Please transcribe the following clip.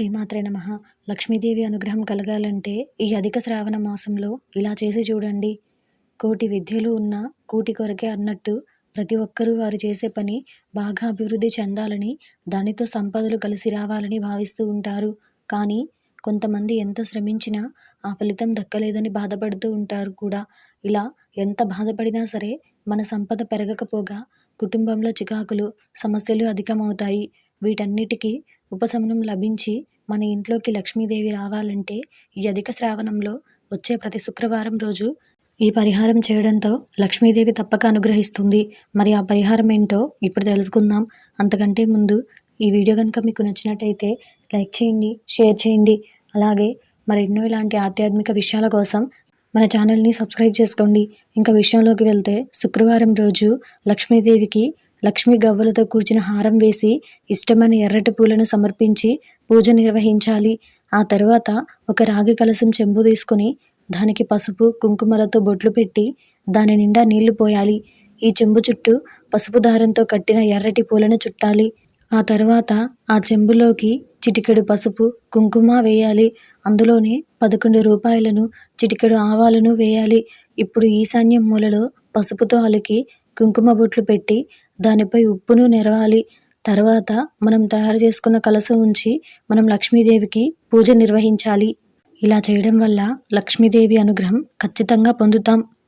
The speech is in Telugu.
శ్రీమాత్రే నమః. లక్ష్మీదేవి అనుగ్రహం కలగాలంటే ఈ అధిక శ్రావణ మాసంలో ఇలా చేసి చూడండి. కోటి విద్యలు ఉన్నా కూటి కొరకే అన్నట్టు ప్రతి ఒక్కరూ వారు చేసే పని బాగా అభివృద్ధి చెందాలని, దానితో సంపదలు కలిసి రావాలని భావిస్తూ ఉంటారు. కానీ కొంతమంది ఎంత శ్రమించినా ఆ ఫలితం దక్కలేదని బాధపడుతూ ఉంటారు కూడా. ఇలా ఎంత బాధపడినా సరే మన సంపద పెరగకపోగా కుటుంబంలో చికాకులు, సమస్యలు అధికమవుతాయి. వీటన్నిటికీ ఉపశమనం లభించి మన ఇంట్లోకి లక్ష్మీదేవి రావాలంటే ఈ అధిక శ్రావణంలో వచ్చే ప్రతి శుక్రవారం రోజు ఈ పరిహారం చేయడంతో లక్ష్మీదేవి తప్పక అనుగ్రహిస్తుంది. మరి ఆ పరిహారం ఏంటో ఇప్పుడు తెలుసుకుందాం. అంతకంటే ముందు ఈ వీడియో కనుక మీకు నచ్చినట్టయితే లైక్ చేయండి, షేర్ చేయండి. అలాగే మరెన్నో ఇలాంటి ఆధ్యాత్మిక విషయాల కోసం మన ఛానల్ని సబ్స్క్రైబ్ చేసుకోండి. ఇంకా విషయంలోకి వెళ్తే, శుక్రవారం రోజు లక్ష్మీదేవికి లక్ష్మీ గవ్వలతో కూర్చిన హారం వేసి ఇష్టమైన ఎర్రటి పూలను సమర్పించి పూజ నిర్వహించాలి. ఆ తర్వాత ఒక రాగి కలశం చెంబు తీసుకుని దానికి పసుపు, కుంకుమలతో బొట్లు పెట్టి దాని నిండా నీళ్లు పోయాలి. ఈ చెంబు చుట్టూ పసుపు దారంతో కట్టిన ఎర్రటి పూలను చుట్టాలి. ఆ తర్వాత ఆ చెంబులోకి చిటికెడు పసుపు, కుంకుమ వేయాలి. అందులోనే 11 రూపాయలను, చిటికెడు ఆవాలను వేయాలి. ఇప్పుడు ఈశాన్యం మూలలో పసుపుతో అలికి కుంకుమ బొట్లు పెట్టి దానిపై ఉప్పును నెరవాలి. తర్వాత మనం తయారు చేసుకున్న కలశం ఉంచి మనం లక్ష్మీదేవికి పూజ నిర్వహించాలి. ఇలా చేయడం వల్ల లక్ష్మీదేవి అనుగ్రహం ఖచ్చితంగా పొందుతాం.